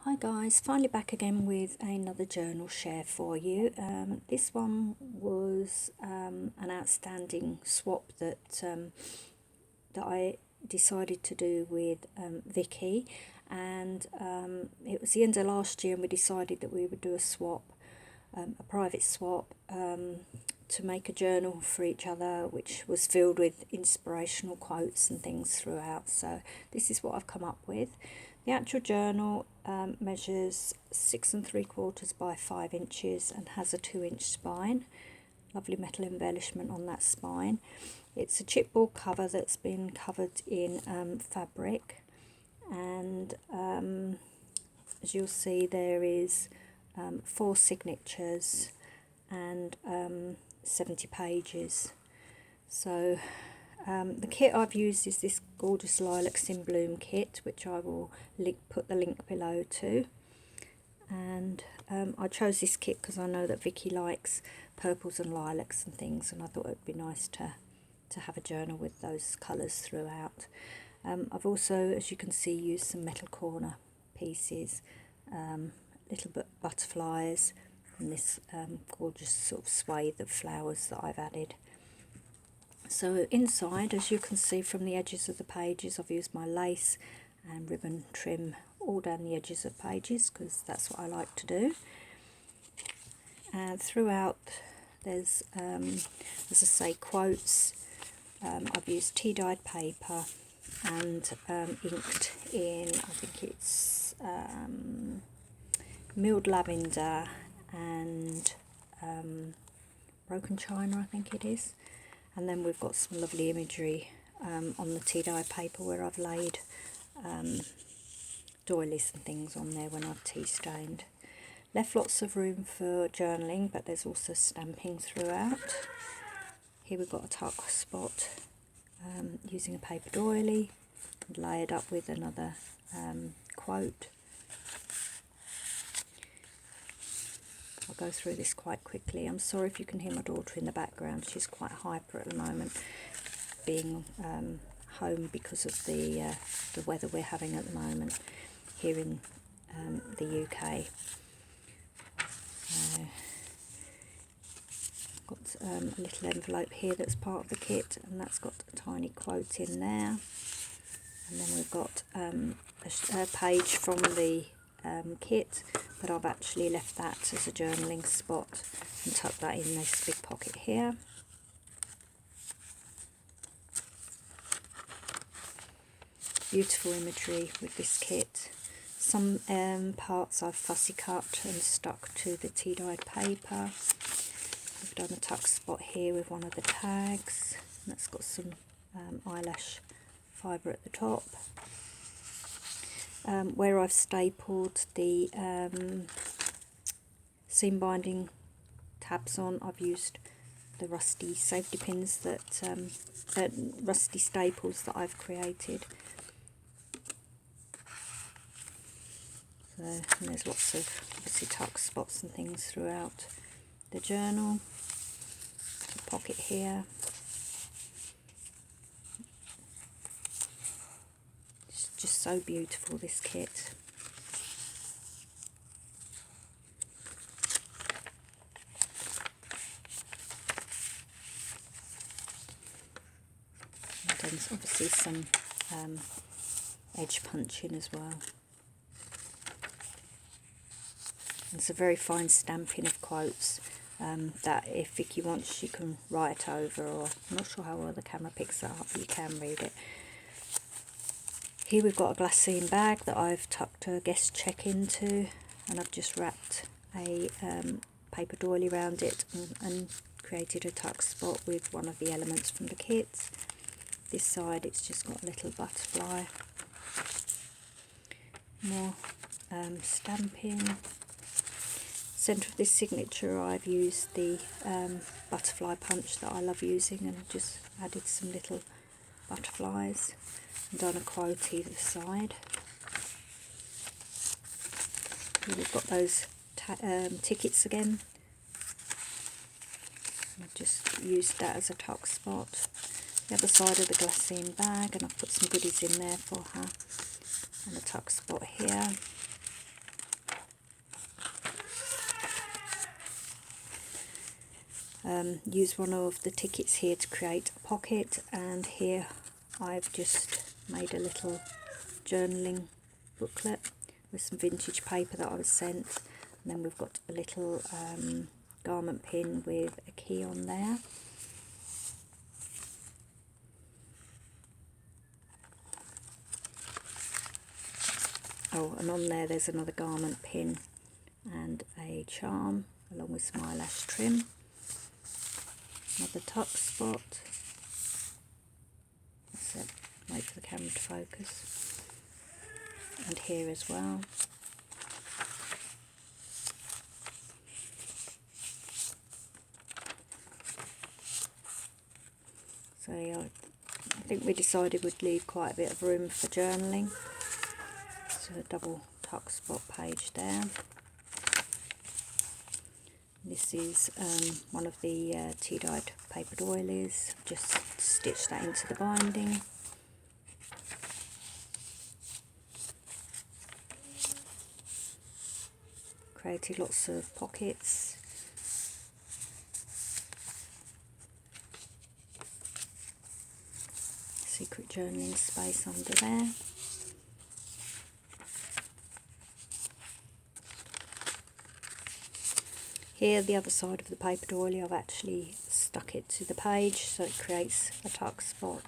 Hi guys, finally back again with another journal share for you. This one was an outstanding swap that I decided to do with Vikkie, and it was the end of last year, and we decided that we would do a swap, a private swap, to make a journal for each other, which was filled with inspirational quotes and things throughout. So this is what I've come up with. The actual journal measures 6¾ by 5 inches and has a 2-inch spine. Lovely metal embellishment on that spine. It's a chipboard cover that's been covered in fabric, and as you'll see, there is 4 signatures and 70 pages. So the kit I've used is this gorgeous Lilacs in Bloom kit, which I will put the link below to. And I chose this kit because I know that Vikkie likes purples and lilacs and things, and I thought it would be nice to have a journal with those colours throughout. I've also, as you can see, used some metal corner pieces, little butterflies, and this gorgeous sort of swathe of flowers that I've added. So inside, as you can see from the edges of the pages, I've used my lace and ribbon trim all down the edges of pages because that's what I like to do. And throughout there's, as I say, quotes. I've used tea-dyed paper and inked in, I think it's milled lavender and broken china, I think it is. And then we've got some lovely imagery on the tea-dye paper where I've laid doilies and things on there when I've tea stained. Left lots of room for journaling, but there's also stamping throughout. Here we've got a tuck spot using a paper doily and layered up with another quote. I'll go through this quite quickly. I'm sorry if you can hear my daughter in the background. She's quite hyper at the moment, being home because of the weather we're having at the moment here in the UK. Got a little envelope here that's part of the kit, and that's got a tiny quote in there. And then we've got a page from the kit, but I've actually left that as a journaling spot and tucked that in this big pocket here. Beautiful imagery with this kit. Some parts I've fussy cut and stuck to the tea-dyed paper. I've done a tuck spot here with one of the tags, and that's got some eyelash fibre at the top. Where I've stapled the seam binding tabs on, I've used the rusty safety pins that rusty staples that I've created. So, and there's lots of obviously tuck spots and things throughout the journal. A pocket here. It's just so beautiful, this kit. And then obviously some edge punching as well. It's a very fine stamping of quotes that if Vikkie wants, she can write over, or I'm not sure how well the camera picks that up, but you can read it. Here we've got a glassine bag that I've tucked a guest check into, and I've just wrapped a paper doily around it and created a tuck spot with one of the elements from the kit. This side it's just got a little butterfly. More stamping. Centre of this signature I've used the butterfly punch that I love using, and just added some little butterflies and done a quote either side. Here we've got those tickets again. I've just used that as a tuck spot. The other side of the glassine bag, and I've put some goodies in there for her, and a tuck spot here. use one of the tickets here to create a pocket, and here I've just made a little journaling booklet with some vintage paper that I was sent, and then we've got a little garment pin with a key on there. Oh, and on there's another garment pin and a charm along with some eyelash trim. Another tuck spot. That's it. Wait for the camera to focus. And here as well. So yeah, I think we decided we'd leave quite a bit of room for journaling. So a double tuck spot page there. This is one of the tea-dyed paper doilies. Just stitch that into the binding. Created lots of pockets. Secret journaling space under there. Here, the other side of the paper doily, I've actually stuck it to the page so it creates a tuck spot,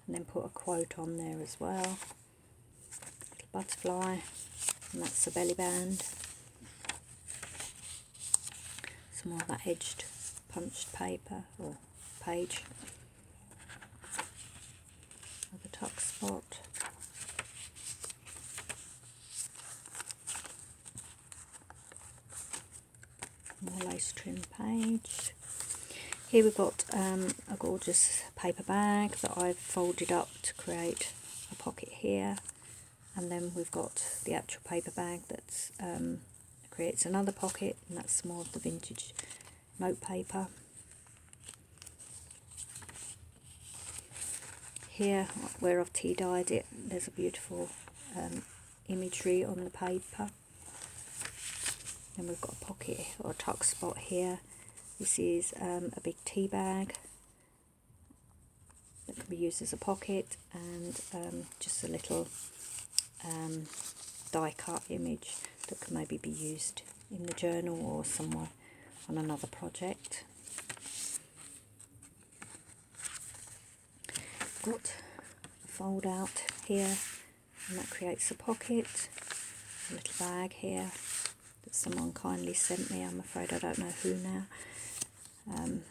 and then put a quote on there as well. Little butterfly, and that's the belly band. Some more of that edged punched paper or page. Another tuck spot. More lace trim page. Here we've got a gorgeous paper bag that I've folded up to create a pocket here, and then we've got the actual paper bag that creates another pocket, and that's more of the vintage note paper. Here, where I've tea dyed it, there's a beautiful imagery on the paper. Then we've got a pocket or a tuck spot here. This is a big tea bag that can be used as a pocket, and just a little die cut image that can maybe be used in the journal or somewhere on another project. Got a fold out here, and that creates a pocket. A little bag here that someone kindly sent me. I'm afraid I don't know who now. And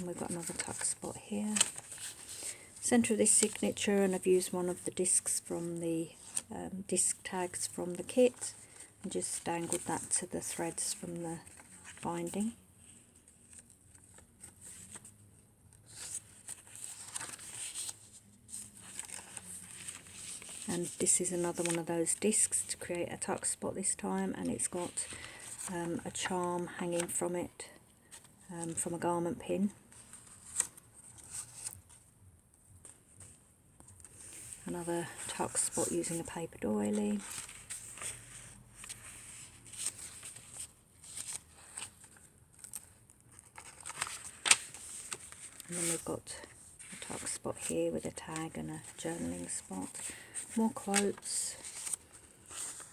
we've got another tuck spot here. Centre of this signature, and I've used one of the discs from the disc tags from the kit, and just dangled that to the threads from the binding. And this is another one of those discs to create a tuck spot this time, and it's got a charm hanging from it, from a garment pin. Another tuck spot using a paper doily. And then we've got a tuck spot here with a tag and a journaling spot. More quotes.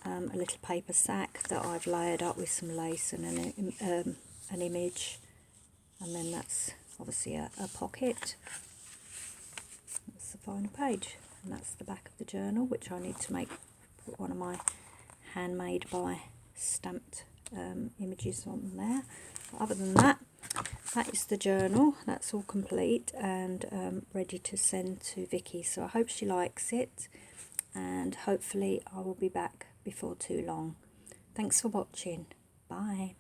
A little paper sack that I've layered up with some lace and an image. And then that's obviously a pocket. That's the final page. And that's the back of the journal, which I need to put one of my handmade by stamped images on there. But other than that, that is the journal. That's all complete and ready to send to Vikkie. So I hope she likes it, and hopefully I will be back before too long. Thanks for watching. Bye.